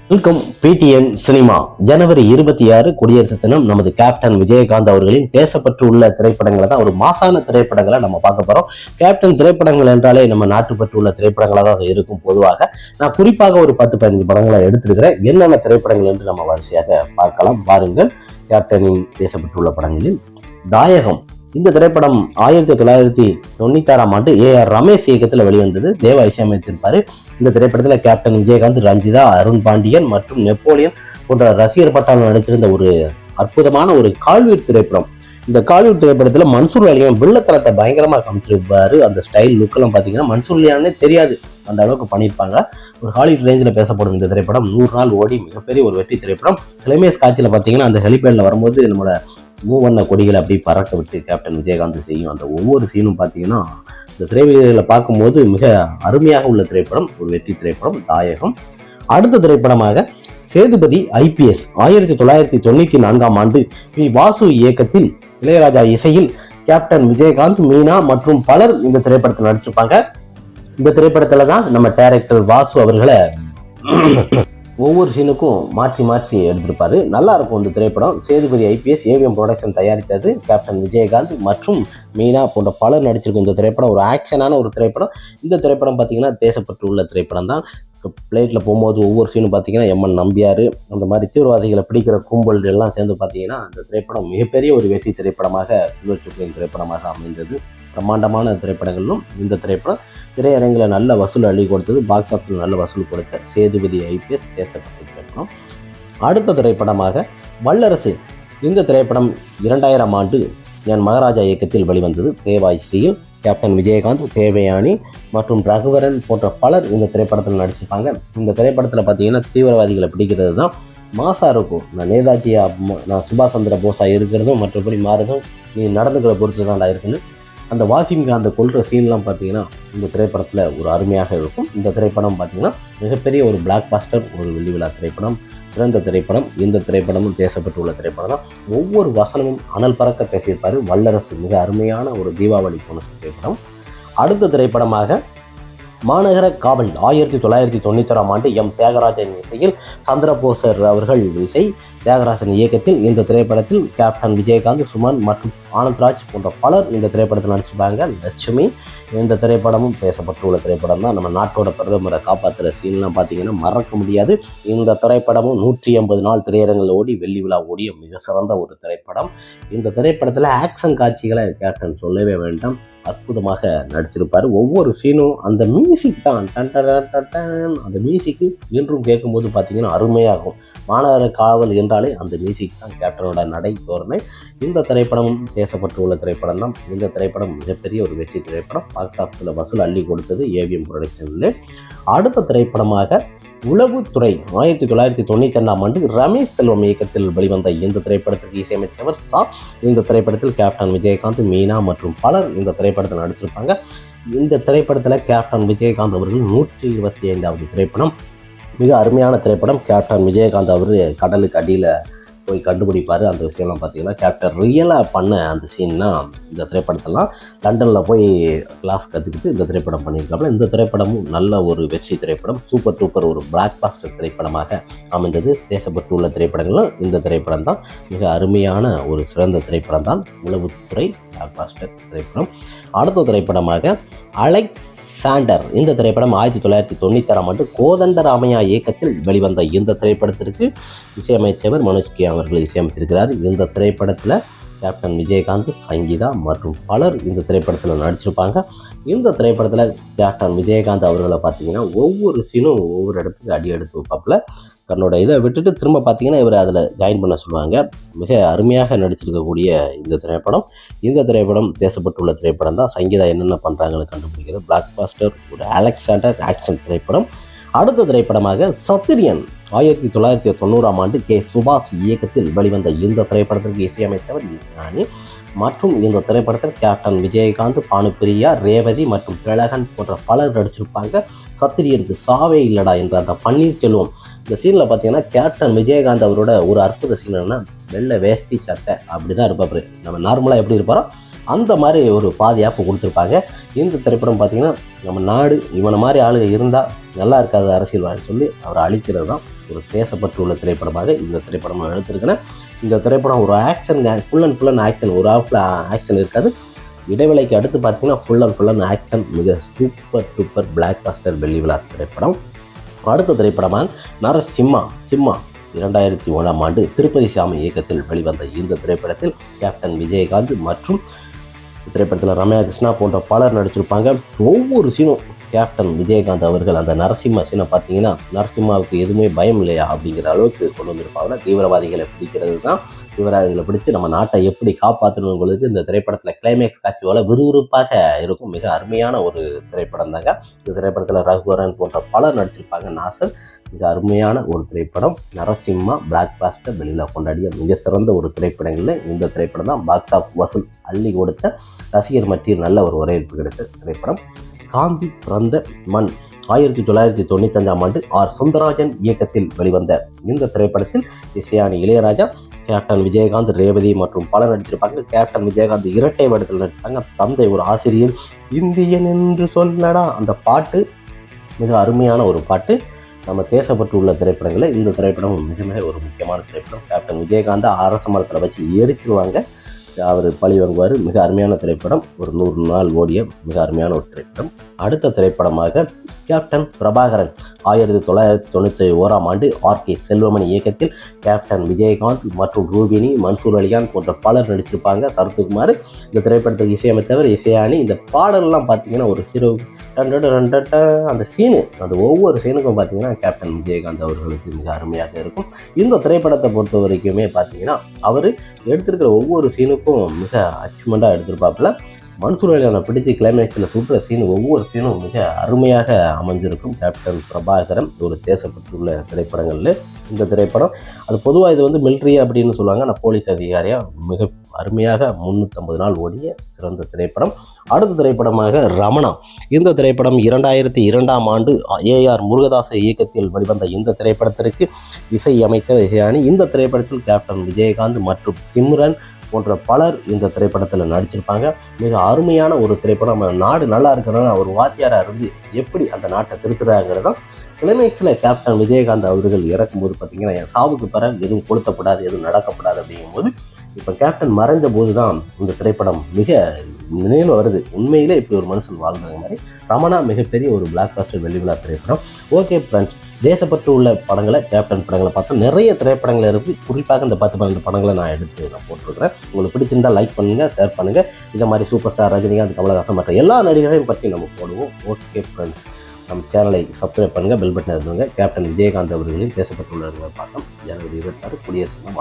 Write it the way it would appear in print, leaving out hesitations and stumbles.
Welcome PTN cinema. ஜனவரி 26 குடியரசு தினம். நமது கேப்டன் விஜயகாந்த் அவர்களின் தேசப்பற்று உள்ள திரைப்படங்களை தான், ஒரு மாசான திரைப்படங்களை நம்ம பார்க்க போறோம். கேப்டன் திரைப்படங்கள் என்றாலே நம்ம நாட்டுப்பற்று உள்ள திரைப்படங்களாக தான் இருக்கும். பொதுவாக நான் குறிப்பாக ஒரு 10-15 படங்களை எடுத்திருக்கிறேன். என்னென்ன திரைப்படங்கள் என்று நம்ம வரிசையாக பார்க்கலாம். பாருங்கள். கேப்டனின் தேசப்பற்று உள்ள படங்களில் தாயகம். இந்த திரைப்படம் 1996 AR ரமேஷ் இயக்கத்தில் வெளிவந்தது. தேவா இசையமைத்திருப்பாரு. இந்த திரைப்படத்தில் கேப்டன் விஜயகாந்த், ரஞ்சிதா, அருண் பாண்டியன் மற்றும் நெப்போலியன் போன்ற ரசிகர் பட்டாளம் நடிச்சிருந்த ஒரு அற்புதமான ஒரு காலிவுட் திரைப்படம். இந்த காலிவுட் திரைப்படத்தில் மன்சூர் அலிகான் வில்லத்தனத்தை பயங்கரமாக காமிச்சிருப்பாரு. அந்த ஸ்டைல் லுக்கெல்லாம் பார்த்தீங்கன்னா மன்சூர் அலிகானே தெரியாது, அந்த அளவுக்கு பண்ணியிருப்பாங்க. ஒரு ஹாலிவுட் ரேஞ்சில் பேசப்படும் இந்த திரைப்படம் 100 நாள் ஓடி மிகப்பெரிய ஒரு வெற்றி திரைப்படம். கிளைமேக்ஸ் காட்சியில் பார்த்தீங்கன்னா அந்த ஹெலிபேடில் வரும்போது நம்மளோட மூவண்ண கொடிகளை அப்படி பறக்க விட்டு கேப்டன் விஜயகாந்த் செய்யும் அந்த ஒவ்வொரு சீனும் பார்த்தீங்கன்னா இந்த திரைப்படங்களை பார்க்கும்போது மிக அருமையாக உள்ள திரைப்படம், ஒரு வெற்றி திரைப்படம் தாயகம். அடுத்த திரைப்படமாக சேதுபதி IPS 1994 வாசு இயக்கத்தில் இளையராஜா இசையில் கேப்டன் விஜயகாந்த், மீனா மற்றும் பலர் இந்த திரைப்படத்தில் நடிச்சிருப்பாங்க. இந்த திரைப்படத்துல தான் நம்ம டைரக்டர் வாசு அவர்களை ஒவ்வொரு சீனுக்கும் மாற்றி மாற்றி எடுத்திருப்பாரு. நல்லா இருக்கும் இந்த திரைப்படம். சேதுபதி IPS AVM ப்ரொடக்ஷன் தயாரித்தது. கேப்டன் விஜயகாந்த் மற்றும் மீனா போன்ற பலர் நடிச்சிருக்கும் இந்த திரைப்படம். ஒரு ஆக்ஷனான ஒரு திரைப்படம். இந்த திரைப்படம் பார்த்தீங்கன்னா தேசப்பற்று உள்ள திரைப்படம் தான். பிளேட்டில் போகும்போது ஒவ்வொரு சீனும் பார்த்தீங்கன்னா MN நம்பியார், அந்த மாதிரி தீவிரவாதிகளை பிடிக்கிற கும்பல் எல்லாம் சேர்ந்து பார்த்தீங்கன்னா இந்த திரைப்படம் மிகப்பெரிய ஒரு வெற்றி திரைப்படமாக, சில்வர் திரைப்படமாக அமைந்தது. பிரம்மாண்டமான திரைப்படங்களிலும் இந்த திரைப்படம் திரையரங்கில் நல்ல வசூல் அள்ளி கொடுத்தது. பாக்ஸ் ஆஃபீஸில் நல்ல வசூல் கொடுத்த சேதுபதி IPS தேசப்பற்று திரைப்படம். அடுத்த திரைப்படமாக வல்லரசு. இந்த திரைப்படம் 2000 என் மகாராஜா இயக்கத்தில் வெளிவந்தது. தேவா இசையில் கேப்டன் விஜயகாந்த், தேவயானி மற்றும் ரகுவரன் போன்ற பலர் இந்த திரைப்படத்தில் நடிச்சிருப்பாங்க. இந்த திரைப்படத்தில் பார்த்தீங்கன்னா தீவிரவாதிகளை பிடிக்கிறது தான் மாசா இருக்கும். நான் நேதாஜியா, நான் சுபாஷ் சந்திர போஸா இருக்கிறதும் மற்றபடி மாறுதும் நீ நடந்துக்கிற பொறுத்து தான்டா இருக்குன்னு அந்த வாசிங்க அந்த கொள்கிற சீன்லாம் பார்த்தீங்கன்னா இந்த திரைப்படத்தில் ஒரு அருமையாக இருக்கும். இந்த திரைப்படம் பார்த்தீங்கன்னா மிகப்பெரிய ஒரு பிளாக் பாஸ்டர், ஒரு வெள்ளி விழா திரைப்படம், சிறந்த திரைப்படம். இந்த திரைப்படமும் தேசப்பற்று உள்ள திரைப்படம் தான். ஒவ்வொரு வசனமும் அனல் பறக்க பேசியிருப்பார். வல்லரசு மிக அருமையான ஒரு தீபாவளி போன திரைப்படம். அடுத்த திரைப்படமாக மாநகர காவல் 1991 M தியாகராஜன் இசையில் சந்திரபோசர் அவர்கள் இசை, தியாகராஜன் இயக்கத்தில் இந்த திரைப்படத்தில் கேப்டன் விஜயகாந்த், சுமன் மற்றும் ஆனந்த்ராஜ் போன்ற பலர் இந்த திரைப்படத்தில் நடிச்சிருப்பாங்க. லட்சுமி. இந்த திரைப்படமும் பேசப்பட்டு உள்ள திரைப்படம் தான். நம்ம நாட்டோட பிரதமரை காப்பாற்றுற சீன்லாம் பார்த்தீங்கன்னா மறக்க முடியாது. இந்த திரைப்படமும் 180 நாள் திரையரங்கில் ஓடி வெள்ளி விழா ஓடிய மிக சிறந்த ஒரு திரைப்படம். இந்த திரைப்படத்தில் ஆக்ஷன் காட்சிகளை கேப்டன் சொல்லவே வேண்டாம், அற்புதமாக நடிச்சிருப்பார். ஒவ்வொரு சீனும் அந்த மியூசிக் தான், அந்த மியூசிக்கு இன்றும் கேட்கும்போது பார்த்தீங்கன்னா அருமையாகும். மாநகர காவல் என்றாலே அந்த மியூசிக் தான் கேப்டனோட நடை தோரணை. இந்த திரைப்படமும் தேசப்பற்று உள்ள திரைப்படம் தான். இந்த திரைப்படம் மிகப்பெரிய ஒரு வெற்றி திரைப்படம். பாக்ஸ் ஆஃபீஸில் வசூல் அள்ளி கொடுத்தது AVM ப்ரொடக்ஷனில். அடுத்த திரைப்படமாக உளவுத்துறை 1992 ரமேஷ் செல்வம் இயக்கத்தில் வெளிவந்த இந்த திரைப்படத்திற்கு இசையமைத்தவர் சா. இந்த திரைப்படத்தில் கேப்டன் விஜயகாந்த், மீனா மற்றும் பலர் இந்த திரைப்படத்தில் நடிச்சிருப்பாங்க. இந்த திரைப்படத்தில் கேப்டன் விஜயகாந்த் அவர்கள் 125வது திரைப்படம். மிக அருமையான திரைப்படம். கேப்டன் விஜயகாந்த் அவர் கடலுக்கு அடியில் போய் கண்டுபிடிப்பார். அந்த விஷயம்லாம் பார்த்தீங்கன்னா கேப்டன் ரியலாக பண்ண அந்த சீன்னா இந்த திரைப்படத்தெல்லாம் லண்டனில் போய் கிளாஸ் கற்றுக்கிட்டு இந்த திரைப்படம் பண்ணியிருக்காப்புல. இந்த திரைப்படமும் நல்ல ஒரு வெற்றி திரைப்படம், சூப்பர் டூப்பர் ஒரு பிளாக் பாஸ்டர் திரைப்படமாக அமைந்தது. தேசப்பற்று உள்ள திரைப்படங்களும் இந்த திரைப்படம் தான். மிக அருமையான ஒரு சிறந்த திரைப்படம் தான் உளவுத்துறை பிளாக் பாஸ்டர் திரைப்படம். அடுத்த திரைப்படமாக அலெக்சாண்டர். இந்த திரைப்படம் 1996 கோதண்டராமையா இயக்கத்தில் வெளிவந்த இந்த திரைப்படத்திற்கு இசையமைச்சவர் மனோஜ் கே அவர்கள் இசையமைச்சிருக்கிறார். இந்த திரைப்படத்தில் கேப்டன் விஜயகாந்த், சங்கீதா மற்றும் பலர் இந்த திரைப்படத்தில் நடிச்சிருப்பாங்க. இந்த திரைப்படத்தில் கேப்டன் விஜயகாந்த் அவர்களை பார்த்தீங்கன்னா ஒவ்வொரு சீனும் ஒவ்வொரு இடத்துக்கு அடி எடுத்து வைப்பாப்புல. தன்னோட இதை விட்டுட்டு திரும்ப பார்த்தீங்கன்னா இவர் அதில் ஜாயின் பண்ண சொல்லுவாங்க. மிக அருமையாக நடிச்சிருக்கக்கூடிய இந்த திரைப்படம் தேசப்பட்டு உள்ள திரைப்படம் தான். சங்கீதா என்னென்ன பண்ணுறாங்கன்னு கண்டுபிடிக்கிறது பிளாக் பாஸ்டர், ஒரு அலெக்சாண்டர் ஆக்ஷன் திரைப்படம். அடுத்த திரைப்படமாக சத்திரியன் 1990 K சுபாஷ் இயக்கத்தில் வெளிவந்த இந்த திரைப்படத்திற்கு இசையமைத்தவர் ஞானி மற்றும் இந்த திரைப்படத்தில் கேப்டன் விஜயகாந்த், பானுப்பிரியா, ரேவதி மற்றும் திலகன் போன்ற பலர் நடிச்சிருப்பாங்க. சத்திரியனுக்கு சாவே இல்லடா என்ற அந்த பன்னீர்செல்வம் இந்த சீனில் பார்த்தீங்கன்னா கேப்டன் விஜயகாந்த் அவரோட ஒரு அற்புத சீன் என்னன்னா வெள்ளை வேஷ்டி சட்டை அப்படி தான் இருப்பார். நம்ம நார்மலாக எப்படி இருப்பாரோ அந்த மாதிரி ஒரு பாதுகாப்பு கொடுத்துருப்பாங்க. இந்த திரைப்படம் பார்த்திங்கன்னா நம்ம நாடு இவனை மாதிரி ஆளுங்க இருந்தால் நல்லா இருக்காது அரசியல்வாதின்னு சொல்லி அவரை அழிக்கிறது தான் ஒரு தேசப்பற்று உள்ள திரைப்படமாக இந்த திரைப்படம் நான் எடுத்திருக்கிறேன். இந்த திரைப்படம் ஒரு ஆக்ஷன், ஃபுல் அண்ட் ஆக்ஷன், ஒரு ஹாஃபில் ஆக்ஷன் இருக்காது. இடைவேளைக்கு அடுத்து பார்த்தீங்கன்னா ஃபுல் அண்ட் ஆக்ஷன், மிக சூப்பர் டூப்பர் பிளாக் பஸ்டர் வெள்ளி விழா திரைப்படம். அடுத்த திரைப்படமாக நரசிம்மா 2001 திருப்பதி சாமி இயக்கத்தில் வெளிவந்த இந்த திரைப்படத்தில் கேப்டன் விஜயகாந்த் மற்றும் திரைப்படத்தில் ரம்யா கிருஷ்ணா போன்ற பலர் நடிச்சிருப்பாங்க. ஒவ்வொரு சீனும் கேப்டன் விஜயகாந்த் அவர்கள் அந்த நரசிம்ம சீனை பார்த்தீங்கன்னா நரசிம்மாவுக்கு எதுவுமே பயம் இல்லையா அப்படிங்கிற அளவுக்கு கொண்டு வந்திருப்பாங்க. தீவிரவாதிகளை பிடிக்கிறது தான், தீவிரவாதிகளை பிடிச்சி நம்ம நாட்டை எப்படி காப்பாற்றணுங்கிறது இந்த திரைப்படத்தில் கிளைமேக்ஸ் காட்சியோட விறுவிறுப்பாக இருக்கும். மிக அருமையான ஒரு திரைப்படம் தாங்க. இந்த திரைப்படத்தில் ரகுவரன் போன்ற பலர் நடிச்சிருப்பாங்க. நாசர், மிக அருமையான ஒரு திரைப்படம். நரசிம்மா பிளாக் பாஸ்டர் வெளியில் கொண்டாடிய மிக சிறந்த ஒரு திரைப்படங்களில் இந்த திரைப்படம் தான் பாக்ஸ் ஆஃப் வசூல் அள்ளி கொடுத்த, ரசிகர் மத்தியில் நல்ல ஒரு வரவேற்பு கிடைத்த திரைப்படம். காந்தி பிறந்த மண் 1995 ஆர் சுந்தரராஜன் இயக்கத்தில் வெளிவந்த இந்த திரைப்படத்தில் இசையானி இளையராஜா, கேப்டன் விஜயகாந்த், ரேவதி மற்றும் பலர் நடிச்சிருப்பாங்க. கேப்டன் விஜயகாந்த் இரட்டை வேடத்தில் நடிச்சிருப்பாங்க. தந்தை ஒரு ஆசிரியர், இந்தியன் என்று சொல்லடா அந்த பாட்டு மிக அருமையான ஒரு பாட்டு. நம்ம தேசப்பட்டு உள்ள திரைப்படங்களில் இந்த திரைப்படம் மிக ஒரு முக்கியமான திரைப்படம். கேப்டன் விஜயகாந்த் அரச மரத்தில் வச்சு எரிச்சிருவாங்க, அவர் பழி வாங்குவார். மிக அருமையான திரைப்படம், ஒரு 100 நாள் ஓடிய மிக அருமையான ஒரு திரைப்படம். அடுத்த திரைப்படமாக கேப்டன் பிரபாகரன் 1991 ஆர்.கே. செல்வமணி இயக்கத்தில் கேப்டன் விஜயகாந்த் மற்றும் ரூபினி, மன்சூர் அலிகான் போன்ற பலர் நடிச்சிருப்பாங்க. சரத்குமார் இந்த திரைப்படத்துக்கு இசையமைத்தவர் இசையானி. இந்த பாடல்லாம் பார்த்தீங்கன்னா ஒரு ஹீரோ அந்த சீனு, அந்த ஒவ்வொரு சீனுக்கும் பார்த்தீங்கன்னா கேப்டன் விஜயகாந்த் அவர்களுக்கு மிக அருமையாக இருக்கும். இந்த திரைப்படத்தை பொறுத்த வரைக்குமே பார்த்தீங்கன்னா அவர் எடுத்திருக்கிற ஒவ்வொரு சீனுக்கும் மிக அச்சீவ்மெண்ட்டாக எடுத்திருப்பாப்புல. மன்சூர் அலிகானை பிடிச்சி கிளைமேக்ஸில் சுற்றுற சீன், ஒவ்வொரு சீனும் மிக அருமையாக அமைஞ்சிருக்கும். கேப்டன் பிரபாகரன் ஒரு தேசப்பட்டுள்ள திரைப்படங்களில் இந்த திரைப்படம், அது பொதுவாக இது வந்து மிலிட்ரி அப்படின்னு சொல்லுவாங்க. ஆனால் போலீஸ் அதிகாரியாக மிக அருமையாக 350 நாள் ஓடிய சிறந்த திரைப்படம். அடுத்த திரைப்படமாக ரமணா. இந்த திரைப்படம் 2002 ஏஆர் முருகதாஸ் இயக்கத்தில் வெளிவந்த இந்த திரைப்படத்திற்கு இசை அமைத்த இசையானி. இந்த திரைப்படத்தில் கேப்டன் விஜயகாந்த் மற்றும் சிம்ரன் போன்ற பலர் இந்த திரைப்படத்தில் நடிச்சிருப்பாங்க. மிக அருமையான ஒரு திரைப்படம். நம்ம நாடு நல்லா இருக்கணும்னு ஒரு வாத்தியாராக இருந்து எப்படி அந்த நாட்டை திருத்துறாங்கிறது தான். கிளைமேக்ஸில் கேப்டன் விஜயகாந்த் அவர்கள் இறக்கும்போது பார்த்தீங்கன்னா என் சாவுக்கு பிறகு எதுவும் கொளுத்தப்படாது, எதுவும் நடக்கப்படாது அப்படிங்கும்போது, இப்போ கேப்டன் மறைந்த போது தான் இந்த திரைப்படம் மிக நினைவு வருது. உண்மையிலே இப்படி ஒரு மனுஷன் வாழ்ந்த மாதிரி. ரமணா மிகப்பெரிய ஒரு பிளாக் பஸ்டர் வெள்ளி விழா திரைப்படம். ஓகே ஃப்ரெண்ட்ஸ், தேசப்பற்று உள்ள படங்களை, கேப்டன் படங்களை பார்த்தா நிறைய திரைப்படங்கள் இருக்குது. குறிப்பாக இந்த 10-12 படங்களை நான் போட்டிருக்கிறேன். உங்களுக்கு பிடிச்சிருந்தா லைக் பண்ணுங்கள், ஷேர் பண்ணுங்கள். இதை மாதிரி சூப்பர் ஸ்டார் ரஜினிகாந்த், கமலஹாசன் மற்ற எல்லா நடிகர்களையும் பற்றி நம்ம போடுவோம். ஓகே ஃப்ரெண்ட்ஸ், நம்ம சேனலை சப்ஸ்கிரைப் பண்ணுங்கள், பெல் பட்டன் இருந்துங்க. கேப்டன் விஜயகாந்த் அவர்களின் தேசப்பற்று உள்ளவர்களை பார்த்தோம். ஜனவரி 26 குடியரசு தினம்.